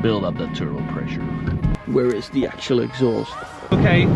Build up that turbo pressure. Where is the actual exhaust? Okay,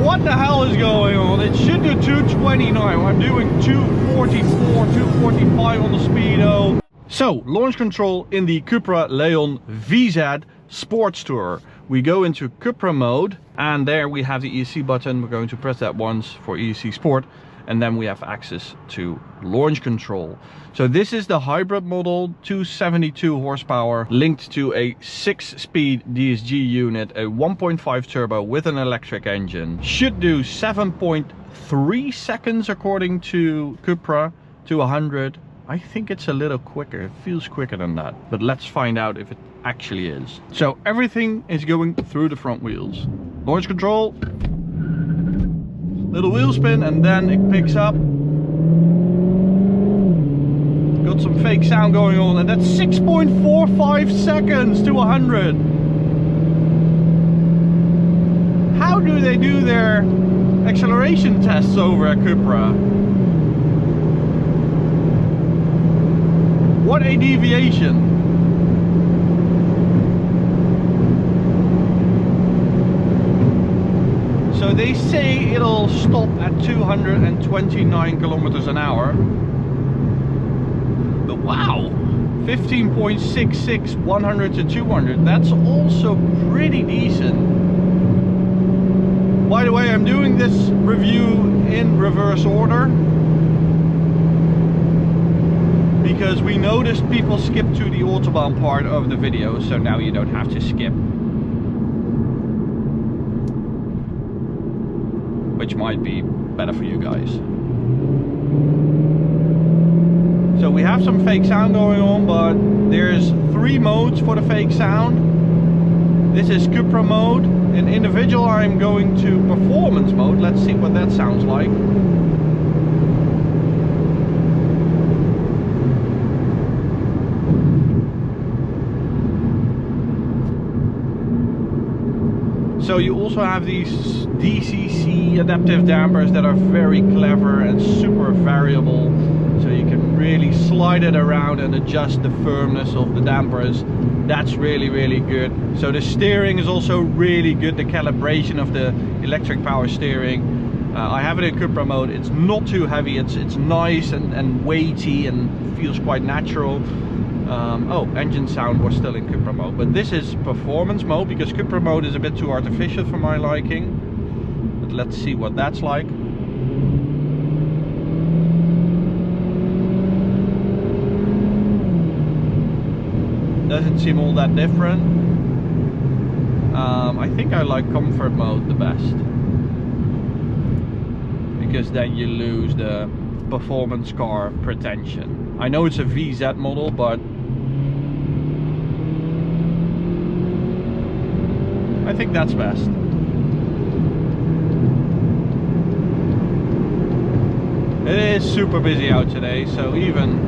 what the hell is going on? It should do 229. I'm doing 244, 245 on the speedo. So, launch control in the CUPRA Leon VZ Sports Tour. We go into CUPRA mode, and there we have the ESC button. We're going to press that once for ESC Sport, and then we have access to launch control. So this is the hybrid model, 272 horsepower, linked to a 6-speed DSG unit, a 1.5 turbo with an electric engine. Should do 7.3 seconds according to CUPRA to 100. I think it's a little quicker. It feels quicker than that, but let's find out if it actually is. So everything is going through the front wheels. Launch control, little wheel spin, and then it picks up. Got some fake sound going on, and that's 6.45 seconds to 100. How do they do their acceleration tests over at CUPRA? What a deviation. So they say it'll stop at 229 kilometers an hour. But wow, 15.66, 100 to 200. That's also pretty decent. By the way, I'm doing this review in reverse order, because we noticed people skip to the Autobahn part of the video, so now you don't have to skip. Which might be better for you guys. So we have some fake sound going on, but there's 3 modes for the fake sound. This is CUPRA mode. In individual I'm going to performance mode. Let's see what that sounds like. So you also have these DCC adaptive dampers that are very clever and super variable. So you can really slide it around and adjust the firmness of the dampers. That's really, really good. So the steering is also really good. The calibration of the electric power steering. I have it in CUPRA mode. It's not too heavy. It's nice and weighty and feels quite natural. Oh, engine sound was still in CUPRA mode, but this is performance mode because CUPRA mode is a bit too artificial for my liking. But let's see what that's like. Doesn't seem all that different. I think I like comfort mode the best, because then you lose the performance car pretension. I know it's a VZ model, but I think that's best. It is super busy out today, so even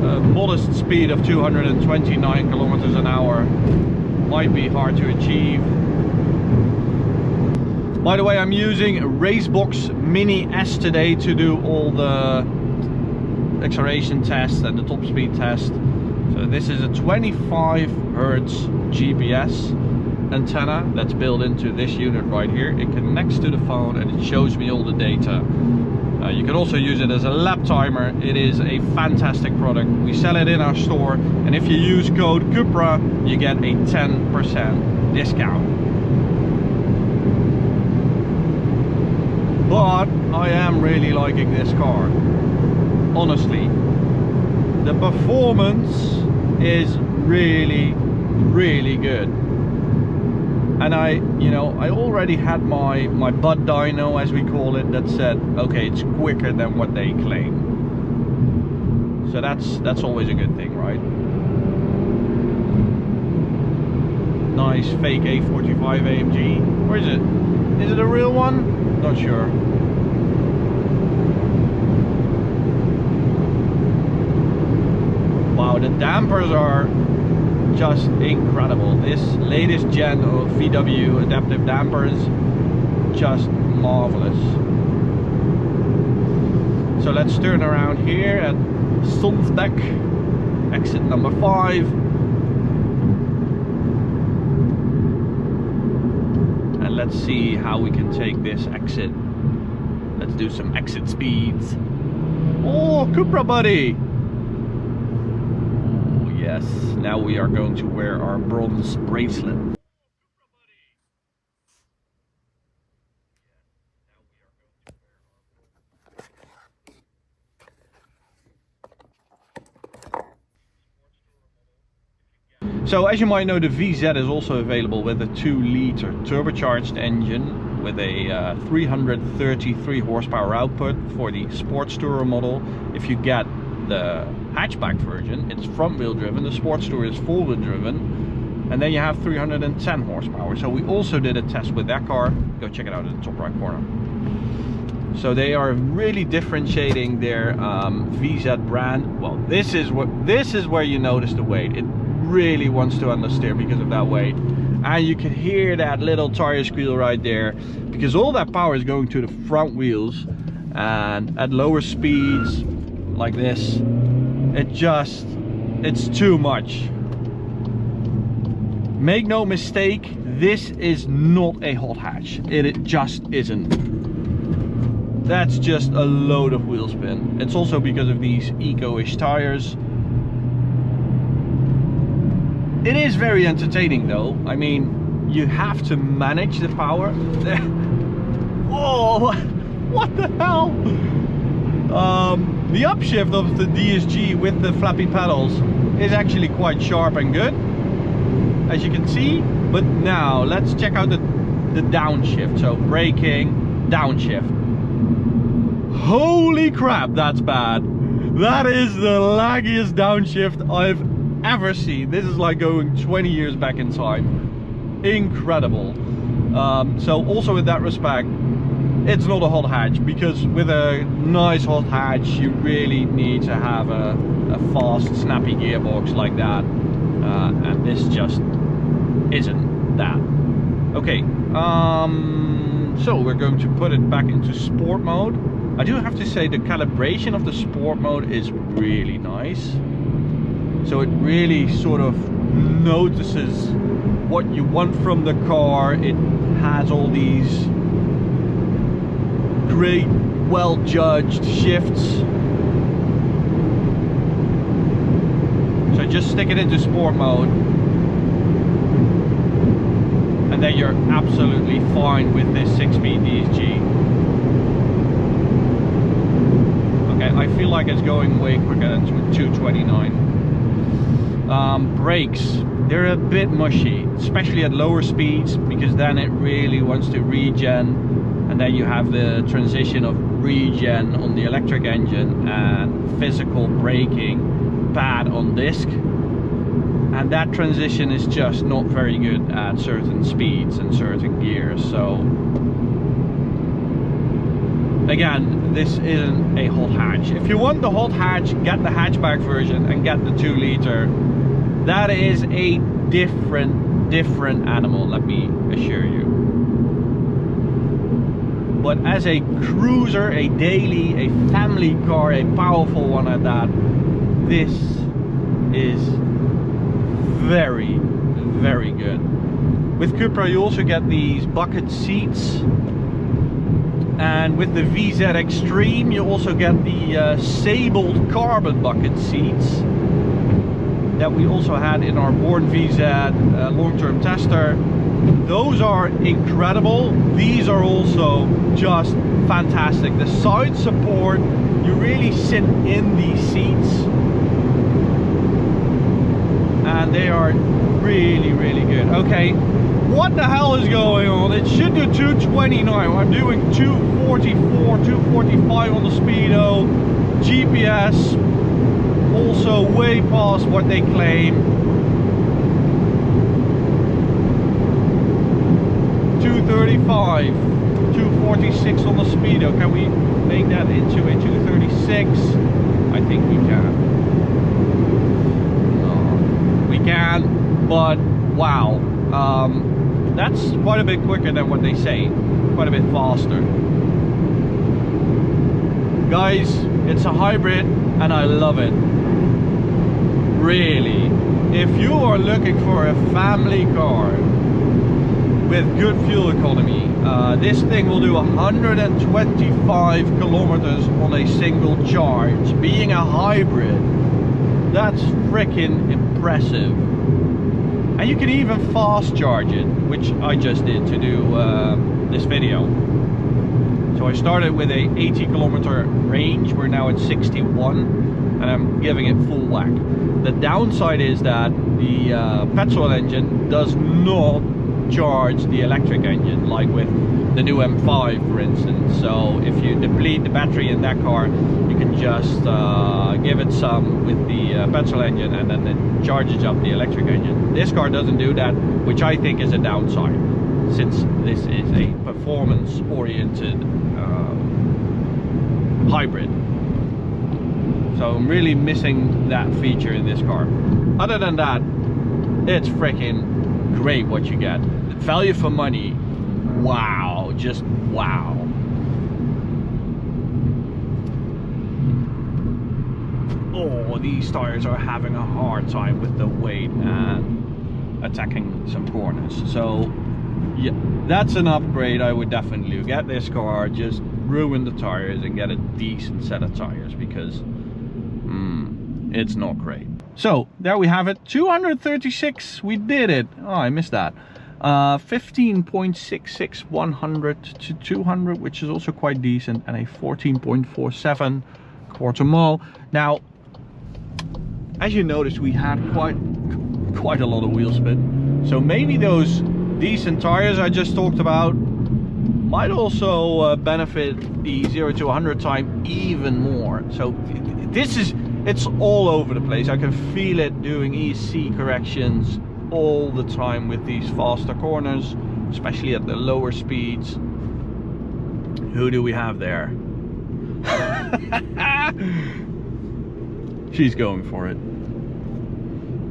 a modest speed of 229 kilometers an hour might be hard to achieve. By the way, I'm using RaceBox Mini S today to do all the acceleration tests and the top speed test. So this is a 25 Hertz GPS antenna that's built into this unit right here. It connects to the phone and it shows me all the data. You can also use it as a lap timer. It is a fantastic product. We sell it in our store, and if you use code CUPRA you get a 10% discount. But I am really liking this car, honestly. The performance is really, really good. And I already had my bud dyno, as we call it, that said, okay, it's quicker than what they claim. So that's always a good thing, right? Nice fake A45 AMG. Or is it? Is it a real one? Not sure. Wow, the dampers are just incredible. This latest gen of VW adaptive dampers, just marvelous. So let's turn around here at Sundsbeck exit number 5. And let's see how we can take this exit. Let's do some exit speeds. Oh, CUPRA buddy! Oh yes, now we are going to wear our bronze bracelet. So as you might know, the VZ is also available with a 2-liter turbocharged engine with a 333 horsepower output for the sports tourer model. If you get the hatchback version, it's front wheel driven, the sports tourer is 4-wheel driven, and then you have 310 horsepower. So we also did a test with that car. Go check it out in the top right corner. So they are really differentiating their VZ brand. Well, this is where you notice the weight. It really wants to understeer because of that weight, and you can hear that little tire squeal right there because all that power is going to the front wheels, and at lower speeds like this it's too much. Make no mistake, this is not a hot hatch. It just isn't. That's just a load of wheel spin. It's also because of these eco-ish tires. It is very entertaining though. I mean, you have to manage the power. Oh, what the hell? The upshift of the DSG with the flappy pedals is actually quite sharp and good, as you can see. But now let's check out the downshift. So braking, downshift. Holy crap, that's bad. That is the laggiest downshift I've ever seen. This is like going 20 years back in time. Incredible. So also in that respect, it's not a hot hatch, because with a nice hot hatch you really need to have a fast, snappy gearbox like that, and this just isn't that. Okay, so we're going to put it back into sport mode. I do have to say the calibration of the sport mode is really nice. So it really sort of notices what you want from the car. It has all these great, well-judged shifts. So just stick it into sport mode, and then you're absolutely fine with this 6-speed DSG. Okay, I feel like it's going way quicker than 229. Brakes, they're a bit mushy, especially at lower speeds, because then it really wants to regen, and then you have the transition of regen on the electric engine and physical braking pad on disc, and that transition is just not very good at certain speeds and certain gears. So again, this isn't a hot hatch. If you want the hot hatch, get the hatchback version and get the 2-liter. That is a different animal, let me assure you. But as a cruiser, a daily, a family car, a powerful one at that, this is very, very good. With CUPRA you also get these bucket seats, and with the VZ Extreme you also get the sabled carbon bucket seats that we also had in our Born VZ long-term tester. Those are incredible. These are also just fantastic. The side support, you really sit in these seats, and they are really, really good. Okay, what the hell is going on? It should do 229. I'm doing 244, 245 on the speedo. GPS also way past what they claim. 235, 246 on the speedo. Can we make that into a 236? I think we can. We can, but wow, that's quite a bit quicker than what they say. Quite a bit faster. Guys, it's a hybrid and I love it. really, if you are looking for a family car with good fuel economy, this thing will do 125 kilometers on a single charge. Being a hybrid, that's freaking impressive. And you can even fast charge it, which I just did to do this video. So I started with a 80 kilometer range. We're now at 61 and I'm giving it full whack. The downside is that the petrol engine does not charge the electric engine like with the new M5, for instance. So if you deplete the battery in that car, you can just give it some with the petrol engine and then it charges up the electric engine. This car doesn't do that, which I think is a downside, since this is a performance oriented hybrid. So I'm really missing that feature in this car. Other than that, it's freaking great what you get. The value for money, wow, just wow. Oh, these tires are having a hard time with the weight and attacking some corners. So yeah, that's an upgrade I would definitely get this car, just ruin the tires and get a decent set of tires, because it's not great. So there we have it, 236, we did it. Oh, I missed that. 15.66 100 to 200, which is also quite decent, and a 14.47 quarter mile. Now, as you noticed, we had quite a lot of wheel spin, so maybe those decent tires I just talked about might also benefit the 0 to 100 time even more. So it's all over the place. I can feel it doing ESC corrections all the time with these faster corners, especially at the lower speeds. Who do we have there? She's going for it.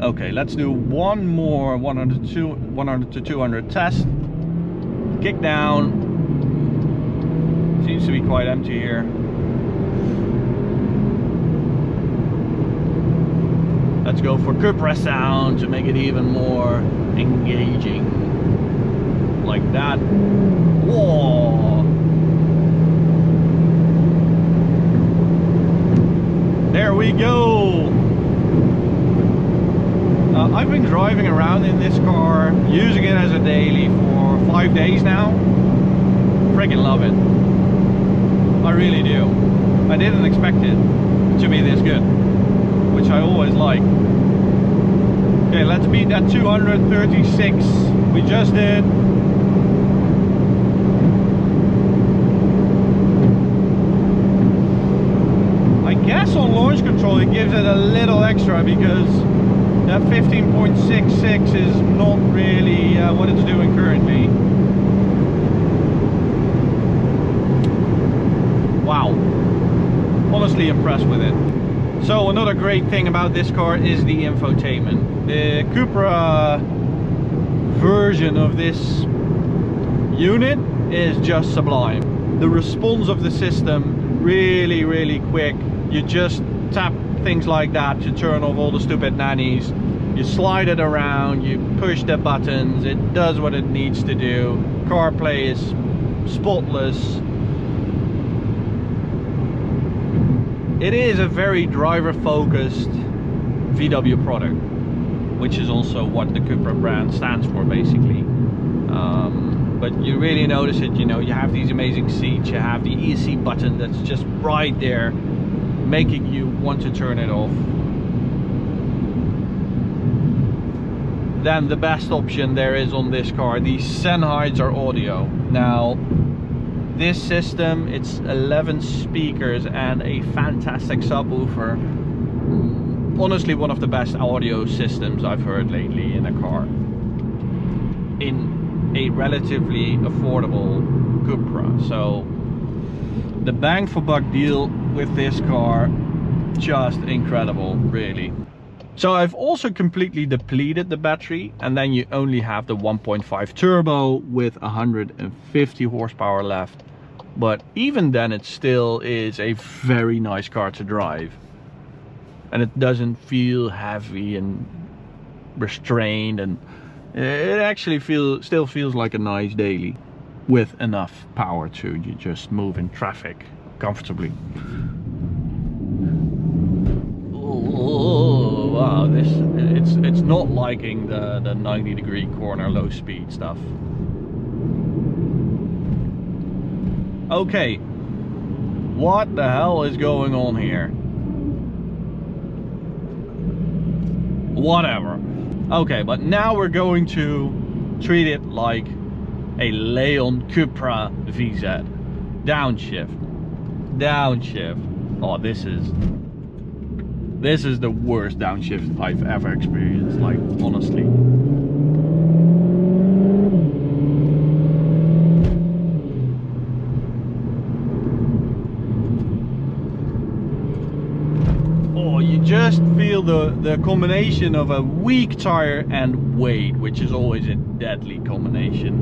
Okay, let's do one more 100 to 200 test. Kick down. Seems to be quite empty here. Let's go for CUPRA sound to make it even more engaging. Like that. Whoa! There we go! I've been driving around in this car, using it as a daily for 5 days now. Freaking love it. I really do. I didn't expect it to be this good, which I always like. Okay, let's beat that 236 we just did. I guess on launch control it gives it a little extra, because that 15.66 is not really what it's doing currently. Wow, honestly impressed with it. So another great thing about this car is the infotainment. The CUPRA version of this unit is just sublime. The response of the system, really quick. You just tap things like that to turn off all the stupid nannies. You slide it around, you push the buttons, it does what it needs to do. CarPlay is spotless. It is a very driver-focused VW product, which is also what the CUPRA brand stands for, basically. But you really notice it, you know, you have these amazing seats, you have the ESC button that's just right there, making you want to turn it off. Then the best option there is on this car, the Sennheisers audio. Now, this system, it's 11 speakers and a fantastic subwoofer. Honestly, one of the best audio systems I've heard lately in a car, in a relatively affordable CUPRA. So the bang for buck deal with this car, just incredible, really. So I've also completely depleted the battery, and then you only have the 1.5 turbo with 150 horsepower left. But even then, it still is a very nice car to drive. and it doesn't feel heavy and restrained, and it actually still feels like a nice daily with enough power to you just move in traffic comfortably. Oh wow, it's not liking the 90-degree corner low speed stuff. Okay, what the hell is going on here? Whatever. Okay, but now we're going to treat it like a Leon CUPRA VZ. Downshift. Downshift. Oh, this is the worst downshift I've ever experienced, like, honestly. Just feel the combination of a weak tire and weight, which is always a deadly combination.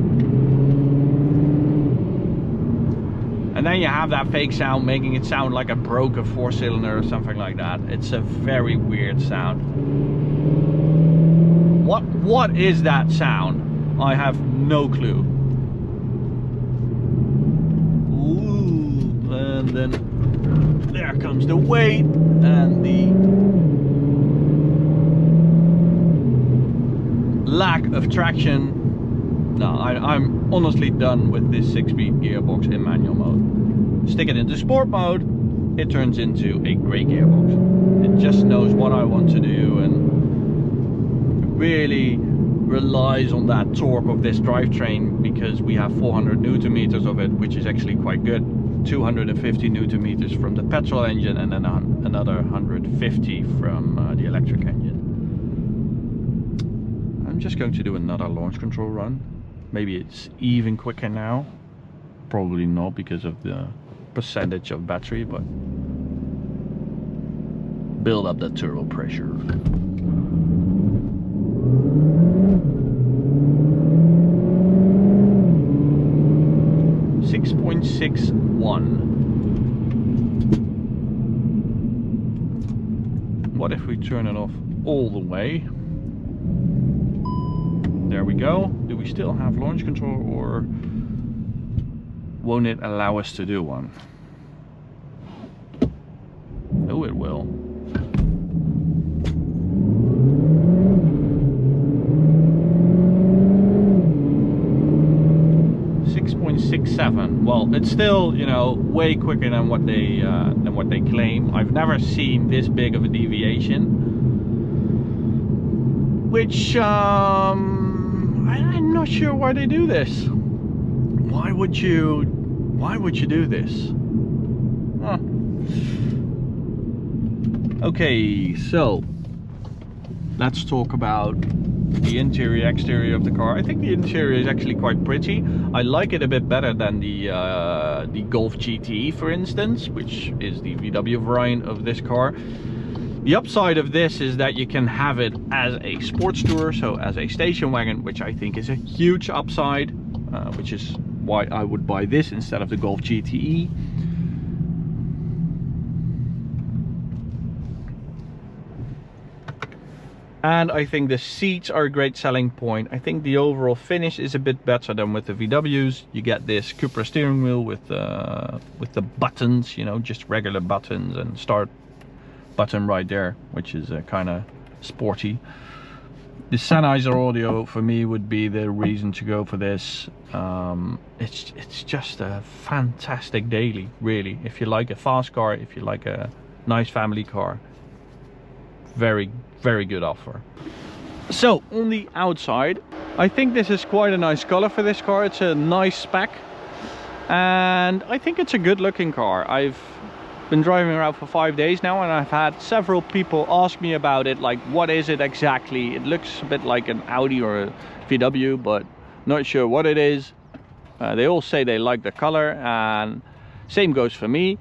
And then you have that fake sound making it sound like a broken 4-cylinder or something like that. It's a very weird sound. What is that sound? I have no clue. Ooh, and then there comes the weight and the lack of traction. No, I'm honestly done with this 6-speed gearbox in manual mode. Stick it into sport mode, it turns into a great gearbox. It just knows what I want to do and really relies on that torque of this drivetrain, because we have 400 Newton meters of it, which is actually quite good. 250 Newton meters from the petrol engine, and then another 150 from the electric engine. I'm just going to do another launch control run. Maybe it's even quicker now. Probably not, because of the percentage of battery, but build up that turbo pressure. 6.61. What if we turn it off all the way? There we go. Do we still have launch control, or won't it allow us to do one? Oh, it will. 6.67. Well, it's still, you know, way quicker than what they claim. I've never seen this big of a deviation, which I'm not sure why they do this. Why would you do this? Huh. Okay, so let's talk about the interior, exterior of the car. I think the interior is actually quite pretty. I like it a bit better than the Golf GTE, for instance, which is the VW variant of this car. The upside of this is that you can have it as a sports tour, so as a station wagon, which I think is a huge upside, which is why I would buy this instead of the Golf GTE. And I think the seats are a great selling point. I think the overall finish is a bit better than with the VWs. You get this CUPRA steering wheel with the buttons, you know, just regular buttons, and start button right there, which is kind of sporty. The Sennheiser audio for me would be the reason to go for this. It's just a fantastic daily, really. If you like a fast car, if you like a nice family car, very good offer. So on the outside, I think this is quite a nice color for this car. It's a nice spec, and I think it's a good looking car. I've been driving around for 5 days now, and I've had several people ask me about it, like, what is it exactly? It looks a bit like an Audi or a VW, but not sure what it is. They all say they like the color, and same goes for me.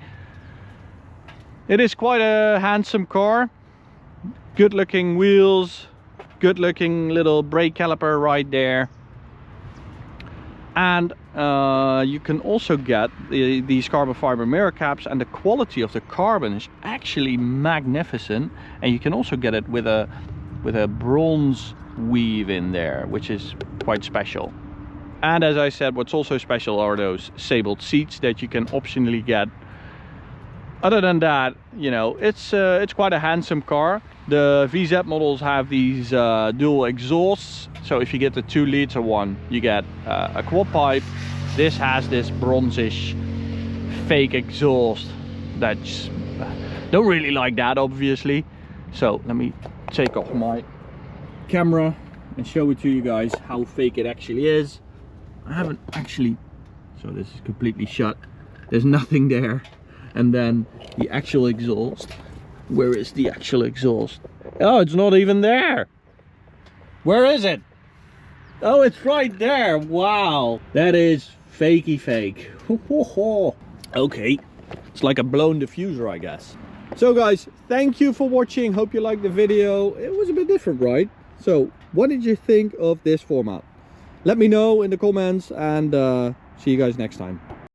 It is quite a handsome car. Good looking wheels, good looking little brake caliper right there, and you can also get these carbon fiber mirror caps, and the quality of the carbon is actually magnificent. And you can also get it with a bronze weave in there, which is quite special. And as I said, what's also special are those sabled seats that you can optionally get. Other than that, you know, it's quite a handsome car. The VZ models have these dual exhausts. So if you get the 2-liter one, you get a quad pipe. This has this bronzish fake exhaust. That's don't really like that, obviously. So let me take off my camera and show it to you guys how fake it actually is. I haven't actually, so this is completely shut. There's nothing there. And then the actual exhaust. Where is the actual exhaust? Oh, it's not even there. Where is it? Oh, it's right there. Wow, that is fakey fake. Okay, it's like a blown diffuser, I guess. So guys, thank you for watching. Hope you liked the video. It was a bit different, right? So what did you think of this format? Let me know in the comments, and see you guys next time.